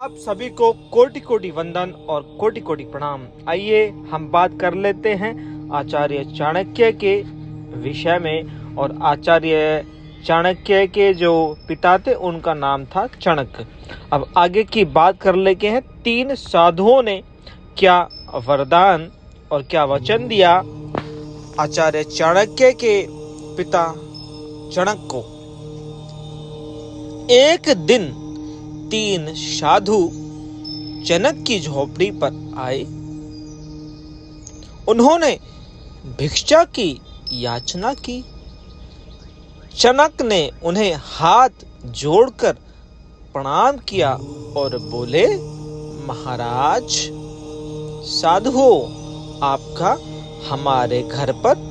आप सभी को कोटि कोटि वंदन और कोटि कोटि प्रणाम। आइए हम बात कर लेते हैं आचार्य चाणक्य के विषय में। और आचार्य चाणक्य के जो पिता थे उनका नाम था चणक। अब आगे की बात कर लेते हैं। 3 साधुओं ने क्या वरदान और क्या वचन दिया आचार्य चाणक्य के पिता चणक को। एक दिन 3 साधु चणक की झोपड़ी पर आए। उन्होंने भिक्षा की याचना की। चणक ने उन्हें हाथ जोड़कर प्रणाम किया और बोले, महाराज, साधुओं, आपका हमारे घर पर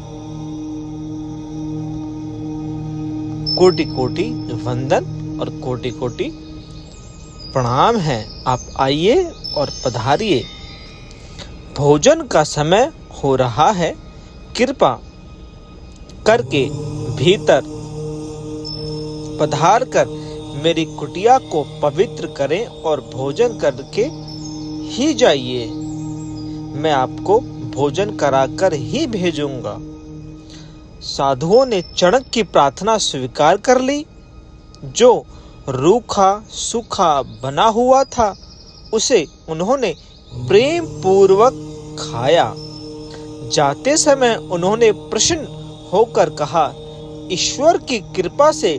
कोटि कोटि वंदन और कोटि कोटि प्रणाम है। आप आइए और पधारिए। भोजन का समय हो रहा है, कृपा करके भीतर पधार कर मेरी कुटिया को पवित्र करें और भोजन करके ही जाइए। मैं आपको भोजन कराकर ही भेजूंगा। साधुओं ने चणक की प्रार्थना स्वीकार कर ली। जो रूखा सूखा बना हुआ था उसे उन्होंने प्रेम पूर्वक खाया। जाते समय उन्होंने प्रसन्न होकर कहा, ईश्वर की कृपा से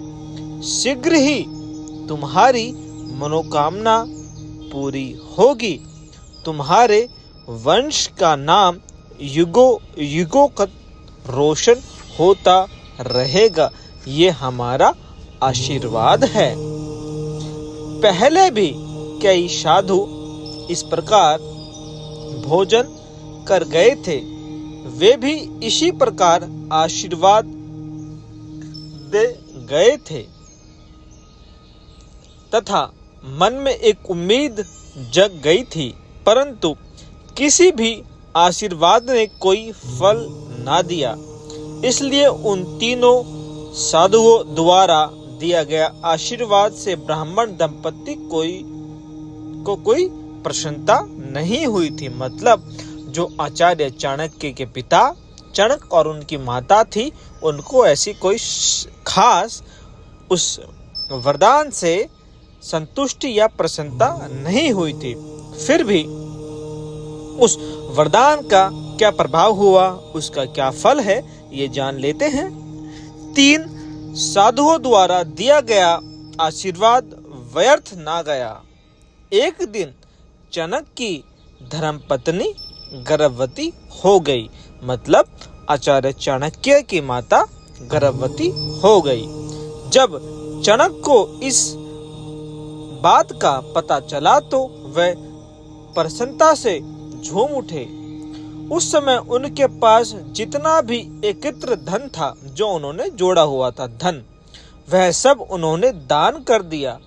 शीघ्र ही तुम्हारी मनोकामना पूरी होगी। तुम्हारे वंश का नाम युगों युगों तक रोशन होता रहेगा। ये हमारा आशीर्वाद है। पहले भी कई साधु इस प्रकार भोजन कर गए थे। वे भी इसी प्रकार आशीर्वाद दे गए थे तथा मन में एक उम्मीद जग गई थी, परंतु किसी भी आशीर्वाद ने कोई फल ना दिया। इसलिए उन तीनों साधुओं द्वारा दिया गया आशीर्वाद से ब्राह्मण दंपति को कोई प्रसन्नता नहीं हुई थी। मतलब जो आचार्य चाणक्य के पिता चणक और उनकी माता थी, उनको ऐसी कोई खास उस वरदान से संतुष्टि या प्रसन्नता नहीं हुई थी। फिर भी उस वरदान का क्या प्रभाव हुआ, उसका क्या फल है, ये जान लेते हैं। 3 साधुओं द्वारा दिया गया आशीर्वाद व्यर्थ ना गया। एक दिन चणक की धर्मपत्नी गर्भवती हो गई। मतलब आचार्य चाणक्य की माता गर्भवती हो गई। जब चणक को इस बात का पता चला तो वह प्रसन्नता से झूम उठे। उस समय उनके पास जितना भी एकत्र धन था, जो उन्होंने जोड़ा हुआ था धन, वह सब उन्होंने दान कर दिया।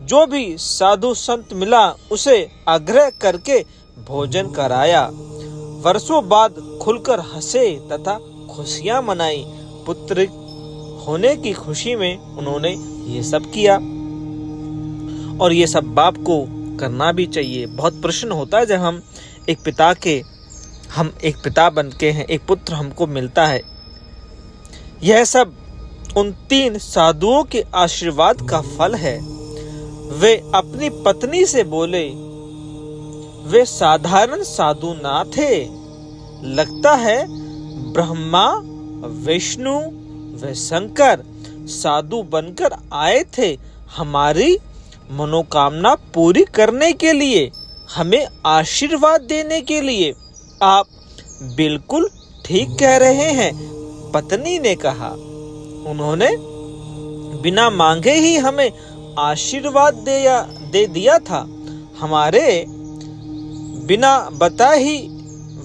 जो भी साधु संत मिला उसे आग्रह करके भोजन कराया। वर्षों बाद खुलकर हंसे तथा खुशियां मनाई। पुत्र होने की खुशी में उन्होंने ये सब किया और ये सब बाप को करना भी चाहिए। बहुत प्रश्न होता है जब हम एक पिता बनके हैं, एक पुत्र हमको मिलता है। यह सब उन 3 साधुओं के आशीर्वाद का फल है। वे अपनी पत्नी से बोले, वे साधारण साधु ना थे। लगता है ब्रह्मा, विष्णु व शंकर साधु बनकर आए थे हमारी मनोकामना पूरी करने के लिए, हमें आशीर्वाद देने के लिए। आप बिल्कुल ठीक कह रहे हैं, पत्नी ने कहा। उन्होंने बिना मांगे ही हमें आशीर्वाद दे दिया था। हमारे बिना बताए ही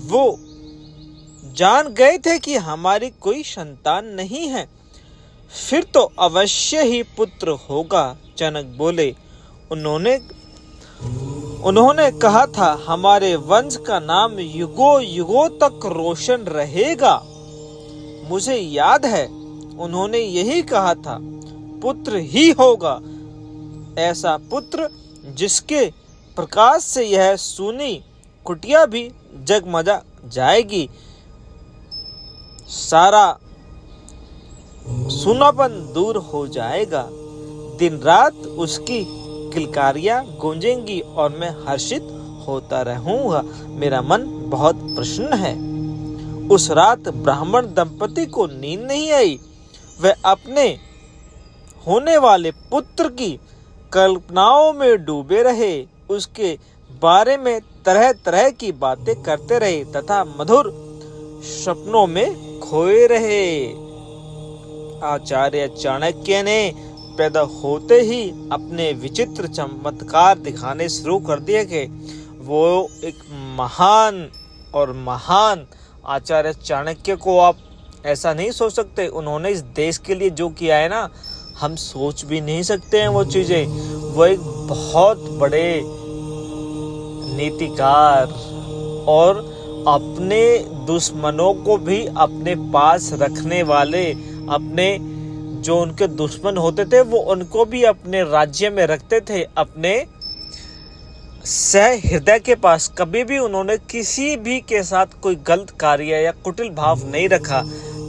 वो जान गए थे कि हमारी कोई संतान नहीं है। फिर तो अवश्य ही पुत्र होगा, चणक बोले। उन्होंने कहा था, हमारे वंश का नाम युगों युगों तक रोशन रहेगा। मुझे याद है उन्होंने यही कहा था, पुत्र ही होगा। ऐसा पुत्र जिसके प्रकाश से यह सूनी कुटिया भी जगमगा जाएगी। सारा सूनापन दूर हो जाएगा। दिन रात उसकी किलकारियां गूंजेंगी और मैं हर्षित होता रहूंगा। मेरा मन बहुत प्रसन्न है। उस रात ब्राह्मण दंपति को नींद नहीं आई। वह अपने होने वाले पुत्र की कल्पनाओं में डूबे रहे, उसके बारे में तरह तरह की बातें करते रहे तथा मधुर सपनों में खोए रहे। आचार्य चाणक्य ने पैदा होते ही अपने विचित्र चमत्कार दिखाने शुरू कर दिए कि वो एक महान आचार्य चाणक्य को आप ऐसा नहीं सोच सकते। उन्होंने इस देश के लिए जो किया है ना, हम सोच भी नहीं सकते हैं वो चीजें। वो एक बहुत बड़े नीतिकार और अपने दुश्मनों को भी अपने पास रखने वाले, अपने जो उनके दुश्मन होते थे वो उनको भी अपने राज्य में रखते थे, अपने सहृदय के पास। कभी भी उन्होंने किसी भी के साथ कोई गलत कार्य या कुटिल भाव नहीं रखा।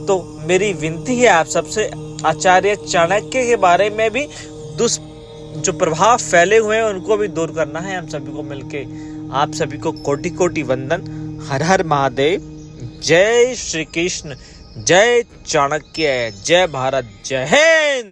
तो मेरी विनती है आप सबसे, आचार्य चाणक्य के बारे में भी जो प्रभाव फैले हुए हैं उनको भी दूर करना है हम सभी को मिलके। आप सभी को कोटि कोटि वंदन। हर हर महादेव। जय श्री कृष्ण, जय चाणक्य, जय भारत, जय हिंद।